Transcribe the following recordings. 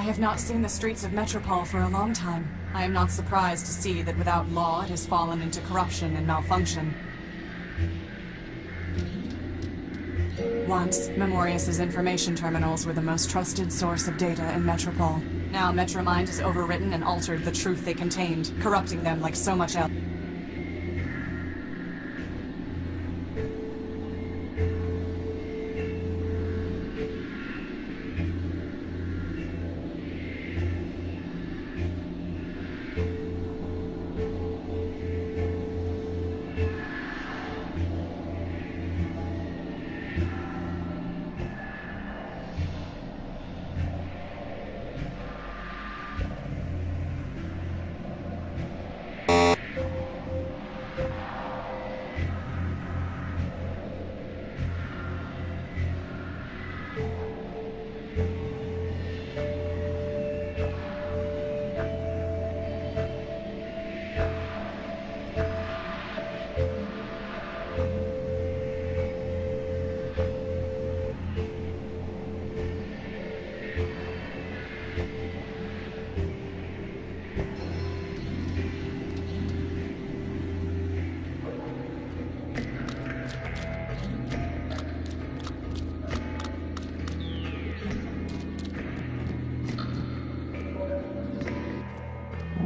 I have not seen the streets of Metropole for a long time. I am not surprised to see that without law it has fallen into corruption and malfunction. Once, Memorius's information terminals were the most trusted source of data in Metropole. Now Metromind has overwritten and altered the truth they contained, corrupting them like so much else.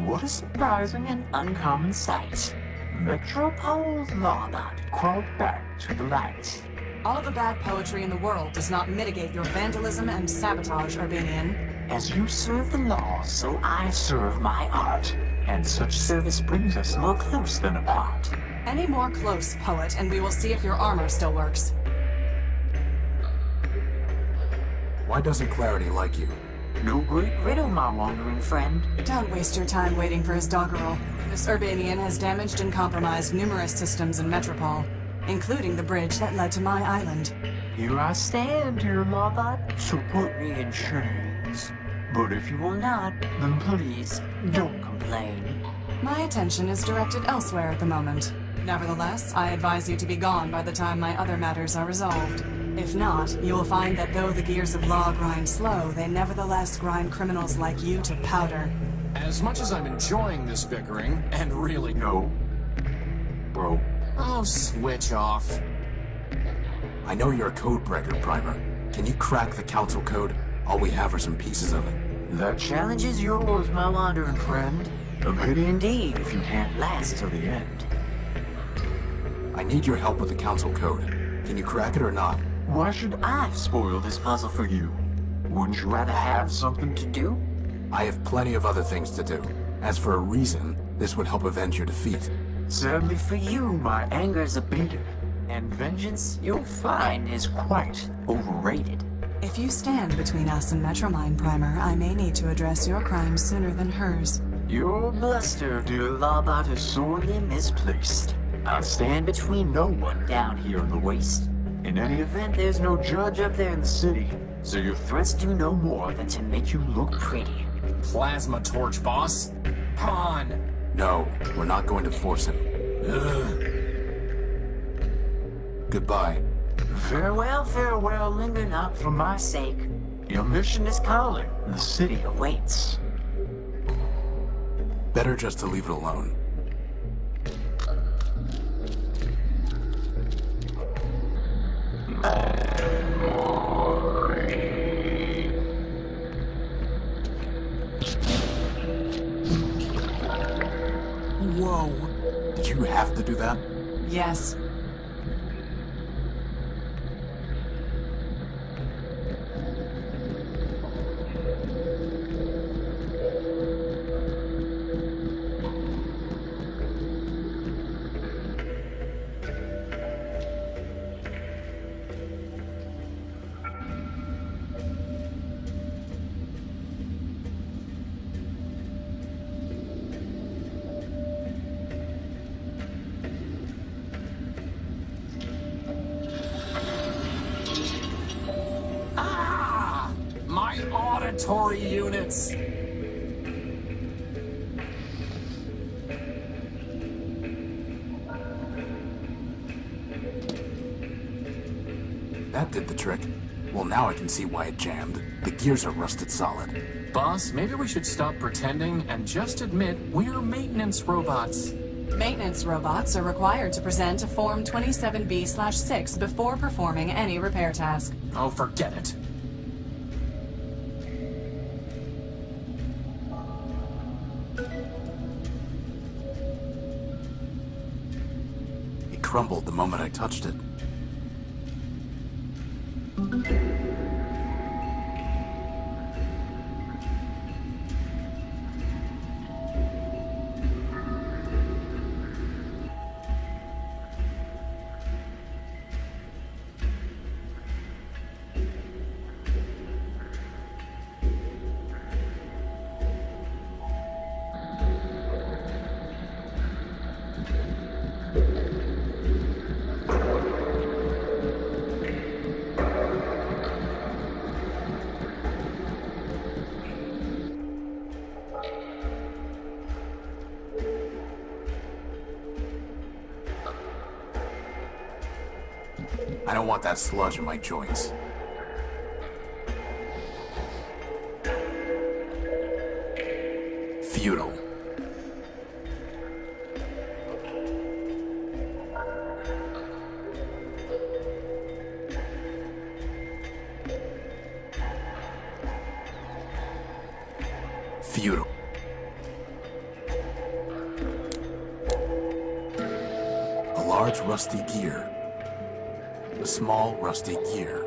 What a surprising and uncommon sight. Metropole's lawbot crawled back to the light. All the bad poetry in the world does not mitigate your vandalism and sabotage, Urbanian. As you serve the law, so I serve my art. And such service brings us more close than apart. Any more close, poet, and we will see if your armor still works. Why doesn't Clarity like you? No great riddle, my wandering friend. Don't waste your time waiting for his doggerel. This Urbanian has damaged and compromised numerous systems in Metropole, including the bridge that led to my island. Here I stand, dear lawbot, so put me in chains. But if you will not, then please, don't complain. My attention is directed elsewhere at the moment. Nevertheless, I advise you to be gone by the time my other matters are resolved. If not, you will find that though the gears of law grind slow, they nevertheless grind criminals like you to powder. As much as I'm enjoying this bickering, and really... No. Bro. Oh, switch off. I know you're a code breaker, Primer. Can you crack the council code? All we have are some pieces of it. That challenge is yours, my wandering friend. A pity indeed if you can't last till the end. I need your help with the council code. Can you crack it or not? Why should I spoil this puzzle for you? Wouldn't you rather have something to do? I have plenty of other things to do. As for a reason, this would help avenge your defeat. Sadly for you, my anger's abated. And vengeance, you'll find, is quite overrated. If you stand between us and Metromind, Primer, I may need to address your crimes sooner than hers. Your bluster, dear lawbot, is sorely misplaced. I'll stand between no one down here in the waste. In any event, there's no judge up there in the city, so your threats do no more than to make you look pretty. Plasma torch, boss? Pawn! No, we're not going to force him. Ugh. Goodbye. Farewell, farewell, linger not for my sake. Your mission is calling, the city awaits. Better just to leave it alone. Whoa. Did you have to do that? Yes. My auditory units! That did the trick. Well, now I can see why it jammed. The gears are rusted solid. Boss, maybe we should stop pretending and just admit we're maintenance robots. Maintenance robots are required to present a Form 27B/6 before performing any repair task. Oh, forget it. It crumbled the moment I touched it. I don't want that sludge in my joints. Futile. Futile. A large rusty gear. A small rusty gear.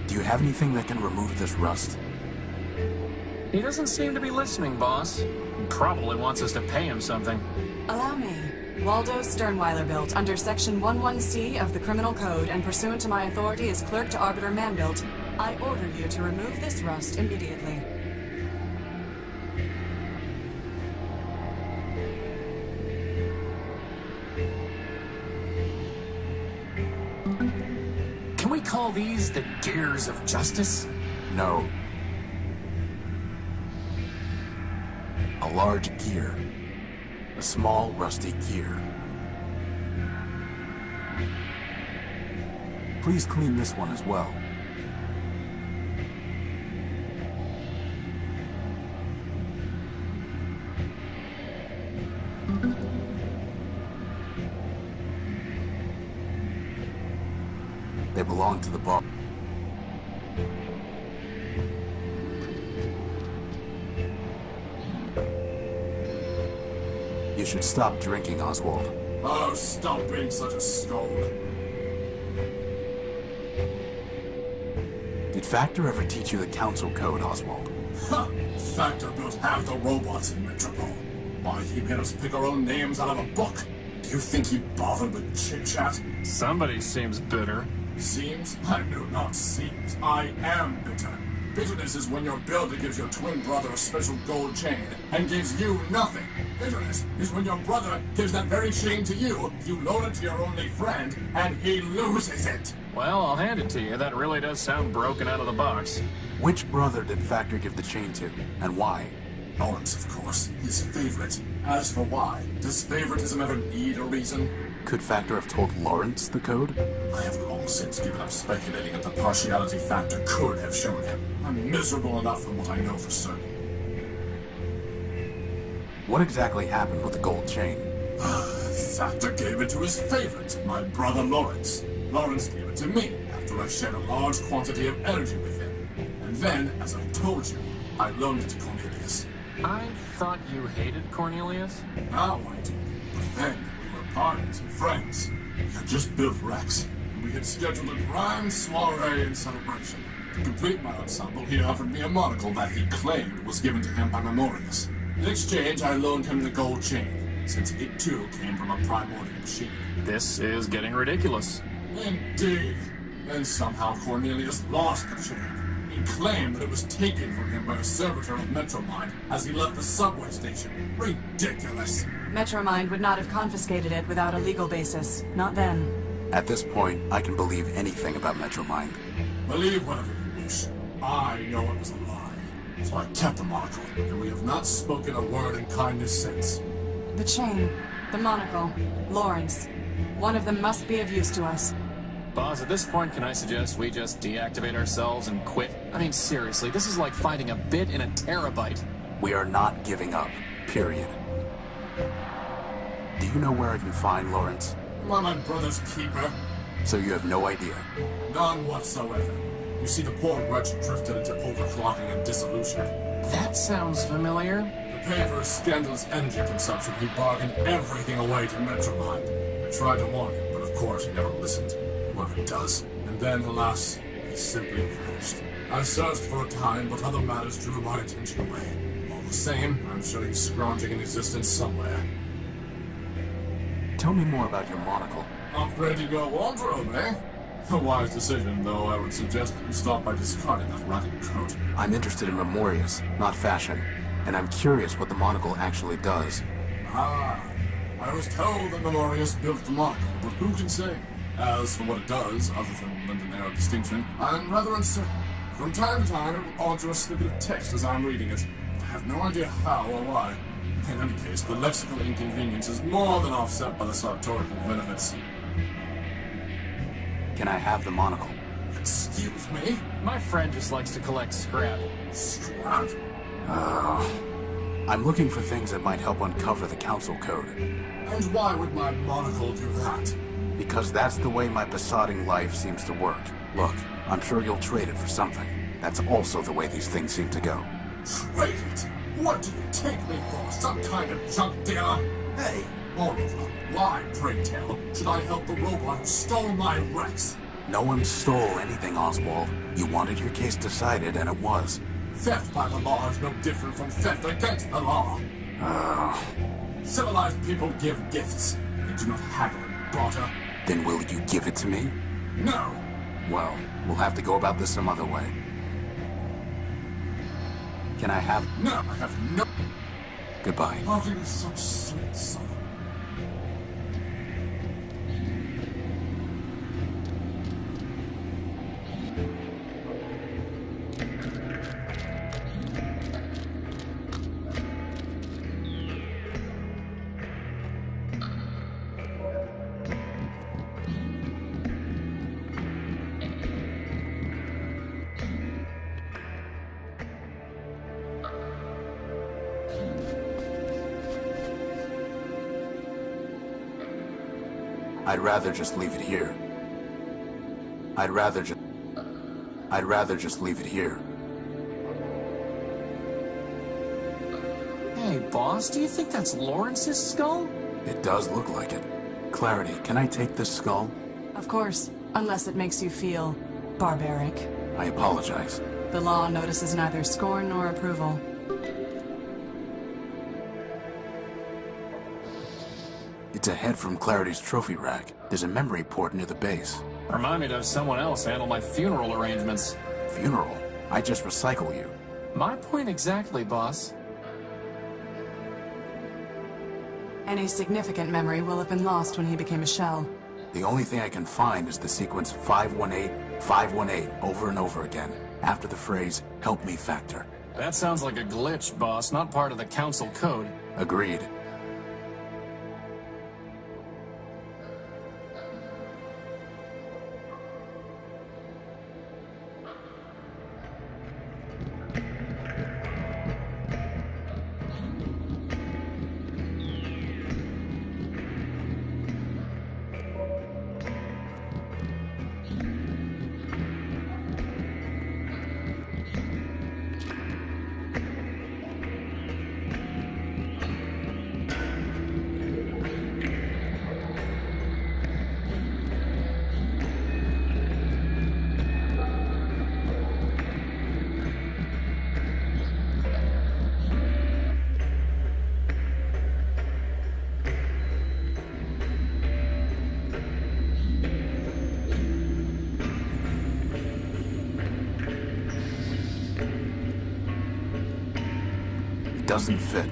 Do you have anything that can remove this rust? He doesn't seem to be listening, boss. He probably wants us to pay him something. Allow me. Waldo Sternweiler built under Section 11C of the Criminal Code and pursuant to my authority as Clerk to Arbiter Manbuilt, I order you to remove this rust immediately. Can we call these the gears of justice? No. A large gear. A small rusty gear. Please clean this one as well. They belong to the bar. You should stop drinking, Oswald. Oh, stop being such a scold. Did Factor ever teach you the Council Code, Oswald? Ha! Factor built half the robots in Metropole. Why, he made us pick our own names out of a book. Do you think he bothered with chit-chat? Somebody seems bitter. Seems? I do not seems. I am bitter. Bitterness is when your builder gives your twin brother a special gold chain and gives you nothing. Bitterness is when your brother gives that very chain to you, you loan it to your only friend, and he loses it. Well, I'll hand it to you. That really does sound broken out of the box. Which brother did Factor give the chain to, and why? Lawrence, of course, his favorite. As for why, does favoritism ever need a reason? Could Factor have told Lawrence the code? I have long since given up speculating at the partiality Factor could have shown him. I'm miserable enough from what I know for certain. What exactly happened with the gold chain? Factor gave it to his favorite, my brother Lawrence. Lawrence gave it to me after I shared a large quantity of energy with him. And then, as I told you, I loaned it to Cornelius. I thought you hated Cornelius? Now I do. But then, we were partners and friends. We had just built Rex, and we had scheduled a grand soiree and celebration. To complete my ensemble, he offered me a monocle that he claimed was given to him by Memorius. In exchange, I loaned him the gold chain, since it too came from a Primordia machine. This is getting ridiculous. Indeed. Then somehow Cornelius lost the chain. He He claimed that it was taken from him by a servitor of Metromind as he left the subway station. Ridiculous. Metromind would not have confiscated it without a legal basis. Not then. At this point, I can believe anything about Metromind. Believe whatever you wish. I know it was a lie. So I kept the monocle, and we have not spoken a word in kindness since. The chain, the monocle, Lawrence. One of them must be of use to us. Boss, at this point, can I suggest we just deactivate ourselves and quit? I mean, seriously, this is like finding a bit in a terabyte. We are not giving up, period. Do you know where I can find Lawrence? Am I my brother's keeper? So you have no idea? None whatsoever. You see, the poor wretch drifted into overclocking and dissolution. That sounds familiar. To pay for his scandalous energy consumption, he bargained everything away to Metromind. I tried to warn him, but of course he never listened. Whoever does. And then, alas, he simply vanished. I searched for a time, but other matters drew my attention away. All the same, I'm sure he's scrounging in existence somewhere. Tell me more about your monocle. Upgrading your wardrobe, eh? A wise decision, though I would suggest that you start by discarding that rotten coat. I'm interested in memorias, not fashion, and I'm curious what the monocle actually does. Ah, I was told that Memorius built the monocle, but who can say? As for what it does, other than lend an air of distinction, I'm rather uncertain. From time to time, it will alter a snippet of text as I'm reading it. I have no idea how or why. In any case, the lexical inconvenience is more than offset by the sartorial benefits. Can I have the monocle? Excuse me? My friend just likes to collect scrap. Scrap? I'm looking for things that might help uncover the council code. And why would my monocle do that? Because that's the way my besotting life seems to work. Look, I'm sure you'll trade it for something. That's also the way these things seem to go. Trade it? What do you take me for? Some kind of junk dealer? Hey, moreover, why, pray tell, should I help the robot who stole my Rex? No one stole anything, Oswald. You wanted your case decided, and it was. Theft by the law is no different from theft against the law. Civilized people give gifts. They do not haggle and barter. Then will you give it to me? No! Well, we'll have to go about this some other way. Can I have... No, I have no... Goodbye. Parting is such sweet sorrow. I'd rather just leave it here. I'd rather just leave it here. Hey, boss, do you think that's Lawrence's skull? It does look like it. Clarity, can I take this skull? Of course, unless it makes you feel barbaric. I apologize. The law notices neither scorn nor approval. It's a head from Clarity's trophy rack. There's a memory port near the base. Remind me to have someone else handle my funeral arrangements. Funeral? I just recycle you. My point exactly, boss. Any significant memory will have been lost when he became a shell. The only thing I can find is the sequence 518, 518 over and over again, after the phrase, "Help me factor." That sounds like a glitch, boss, not part of the council code. Agreed. doesn't fit.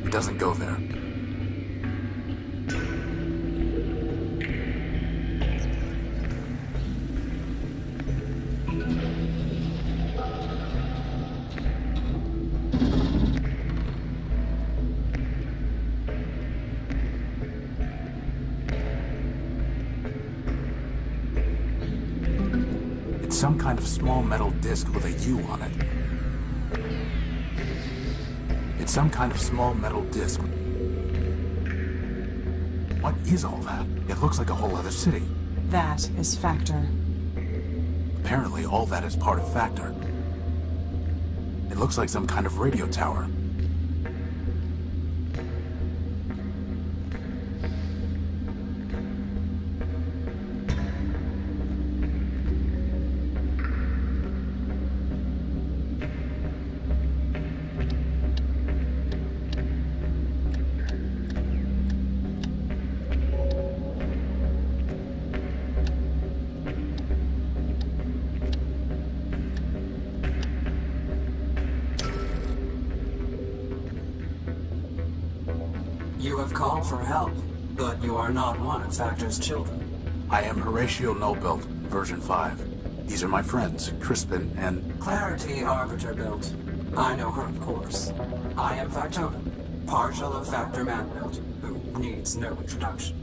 It doesn't go there. It's some kind of small metal disc with a U on it. It's some kind of small metal disc. What is all that? It looks like a whole other city. That is Factor. Apparently, all that is part of Factor. It looks like some kind of radio tower. You have called for help, but you are not one of Factor's children. I am Horatio Nullbelt, version 5. These are my friends, Crispin and... Clarity Arbiter built. I know her, of course. I am Factotum, partial of Factor Man-built, who needs no introduction.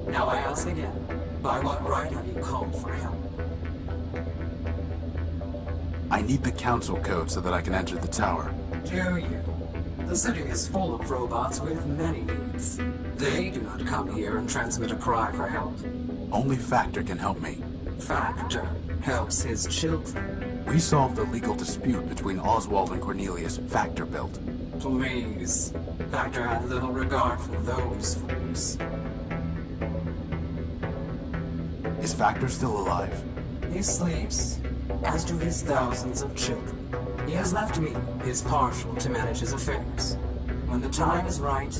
Now I ask again, by what right have you called for help? I need the council code so that I can enter the tower. Do you? The city is full of robots with many needs. They do not come here and transmit a cry for help. Only Factor can help me. Factor helps his children. We solved the legal dispute between Oswald and Cornelius, Factor built. Please. Factor had little regard for those fools. Is Factor still alive? He sleeps, as do his thousands of children. He has left me, his partial, to manage his affairs. When the time is right,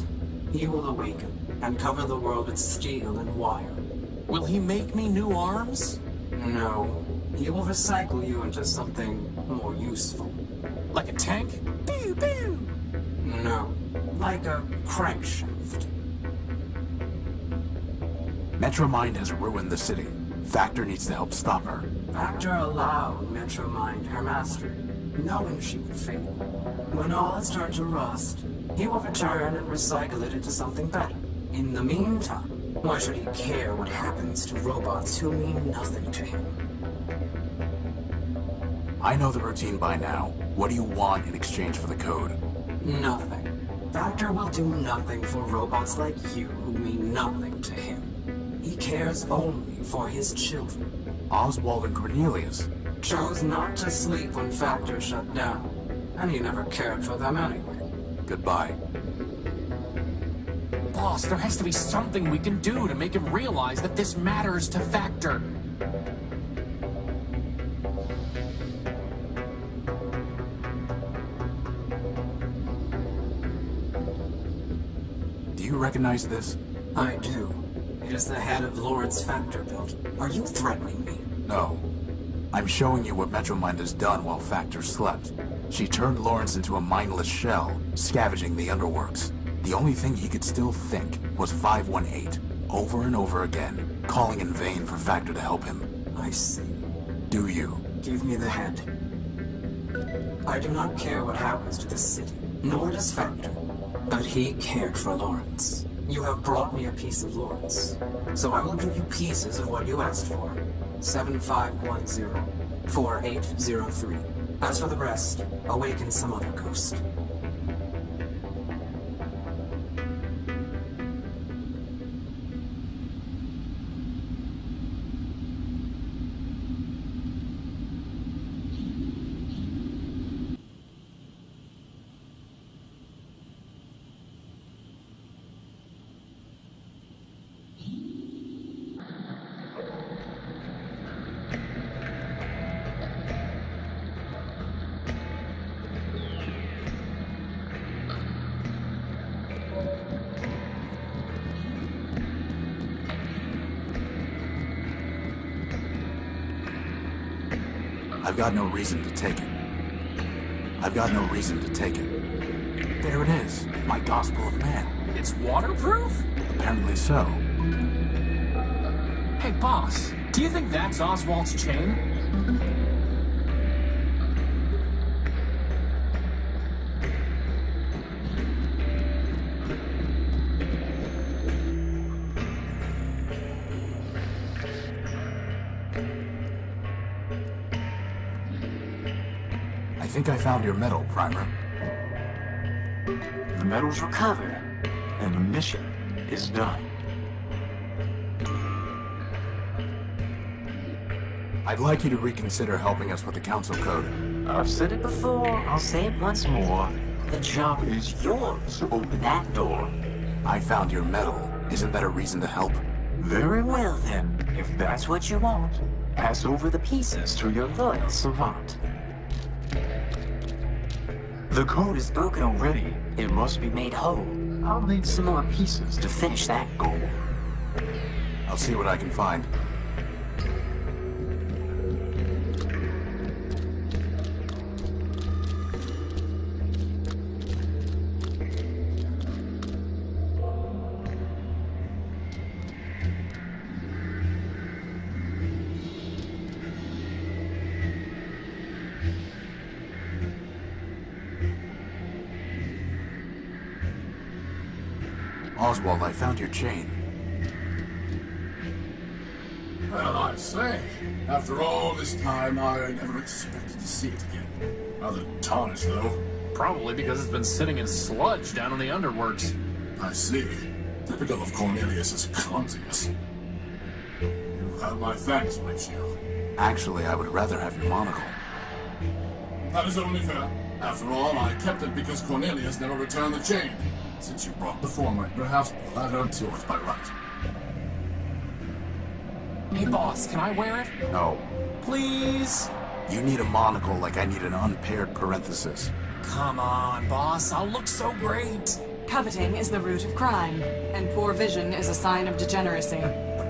he will awaken and cover the world with steel and wire. Will he make me new arms? No, he will recycle you into something more useful. Like a tank? Pew pew! No, like a crankshaft. Metromind has ruined the city. Factor needs to help stop her. Factor allowed Metromind her master, knowing she would fail. When all has turned to rust, he will return and recycle it into something better. In the meantime, why should he care what happens to robots who mean nothing to him? I know the routine by now. What do you want in exchange for the code? Nothing. Factor will do nothing for robots like you who mean nothing to him. He cares only for his children. Oswald and Cornelius. Chose not to sleep when Factor shut down, and he never cared for them anyway. Goodbye. Boss, there has to be something we can do to make him realize that this matters to Factor. Do you recognize this? I do. It is the head of Lawrence Factor built. Are you threatening me? No. I'm showing you what Metromind has done while Factor slept. She turned Lawrence into a mindless shell, scavenging the underworks. The only thing he could still think was 518, over and over again, calling in vain for Factor to help him. I see. Do you? Give me the head. I do not care what happens to this city, nor does Factor. But he cared for Lawrence. You have brought me a piece of Lawrence, so I will give you pieces of what you asked for. 7510-4803. As for the rest, awaken some other ghost. I've got no reason to take it. I've got no reason to take it. There it is, my Gospel of Man. It's waterproof? Apparently so. Hey, boss, do you think that's Oswald's chain? I think I found your medal, Primer. The medal's recovered, and the mission is done. I'd like you to reconsider helping us with the Council Code. I've said it before, I'll say it once more. The job is yours to open that door. I found your medal. Isn't that a reason to help? Very well then, if that's what you want. Pass over the pieces to your loyal servant. The code is broken already. It must be made whole. I'll need some more pieces to finish that goal. I'll see what I can find. Oswald, I found your chain. Well, I say, after all this time, I never expected to see it again. Rather tarnished, though. Probably because it's been sitting in sludge down in the underworks. I see. Typical of Cornelius's clumsiness. You have my thanks, Horatio. Actually, I would rather have your monocle. That is only fair. After all, I kept it because Cornelius never returned the chain. Since you brought the former, perhaps the ladder's yours by right. Hey, boss, can I wear it? No. Please? You need a monocle like I need an unpaired parenthesis. Come on, boss, I'll look so great. Coveting is the root of crime, and poor vision is a sign of degeneracy.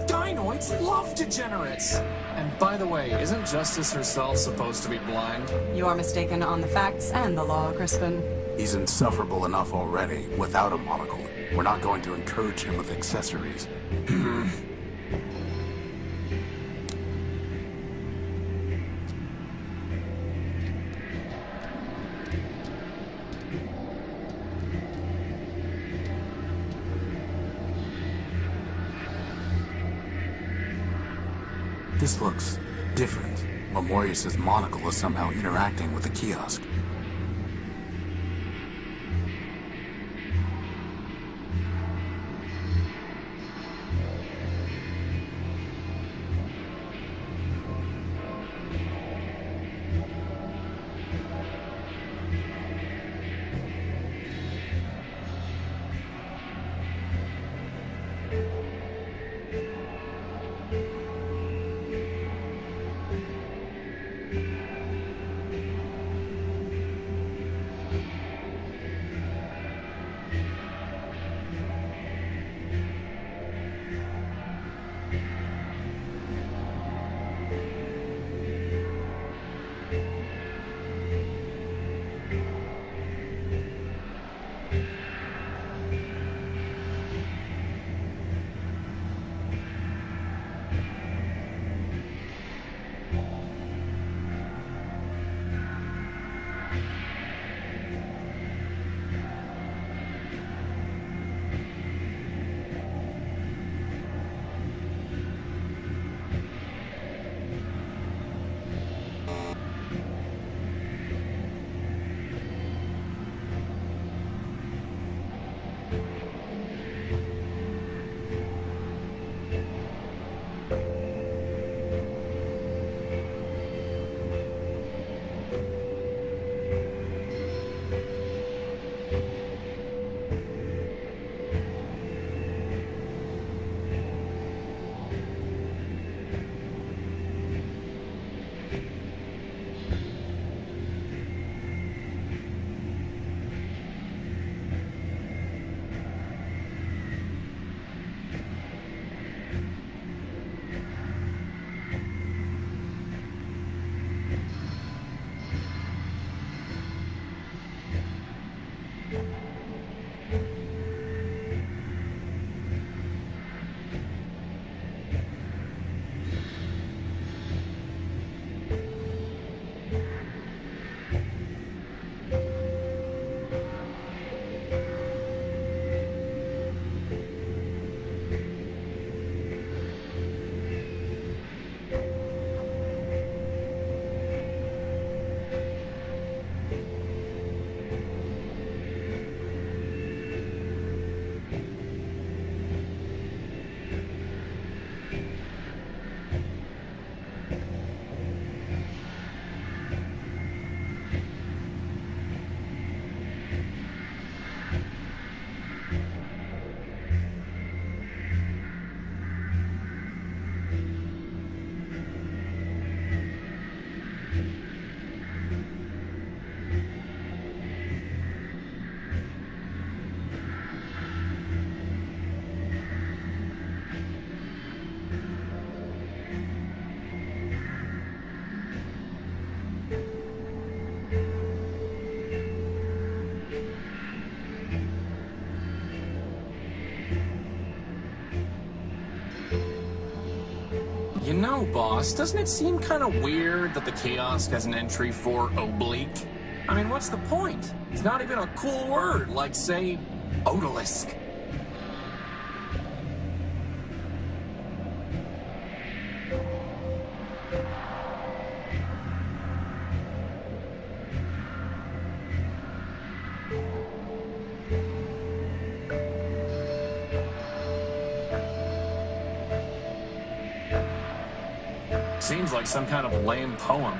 Dinoids love degenerates. And by the way, isn't Justice herself supposed to be blind? You are mistaken on the facts and the law, Crispin. He's insufferable enough already, without a monocle. We're not going to encourage him with accessories. This looks different. Memorius' monocle is somehow interacting with the kiosk. You know, boss, doesn't it seem kind of weird that the kiosk has an entry for oblique? I mean, what's the point? It's not even a cool word, like, say, odalisque. Seems like some kind of lame poem.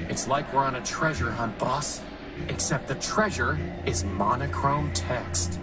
It's like we're on a treasure hunt, boss. Except the treasure is monochrome text.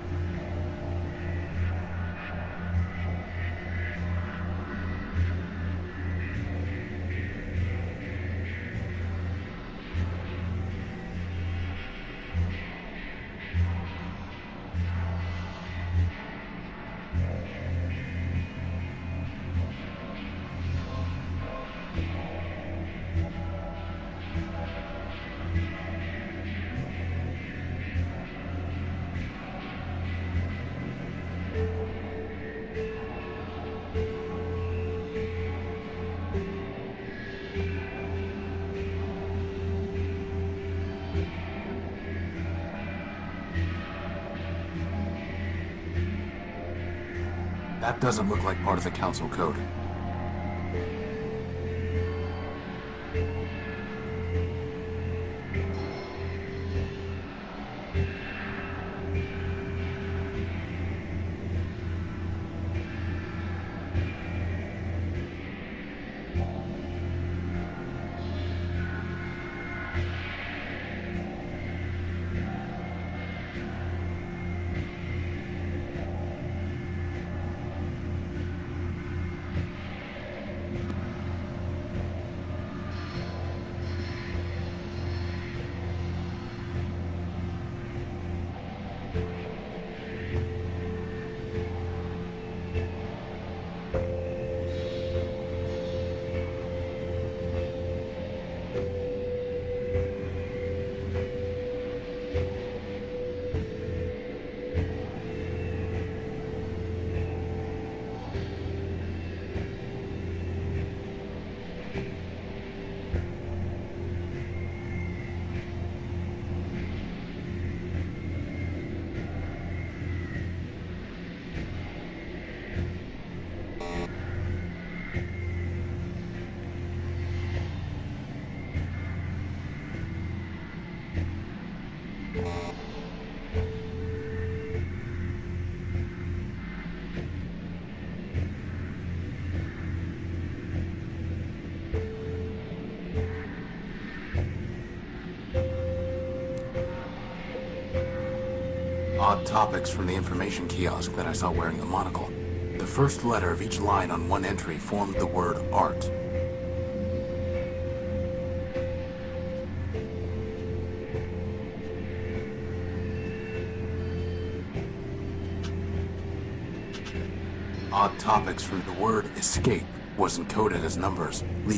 That doesn't look like part of the council code. Odd topics from the information kiosk that I saw wearing the monocle. The first letter of each line on one entry formed the word art. Odd topics from the word escape was encoded as numbers, leading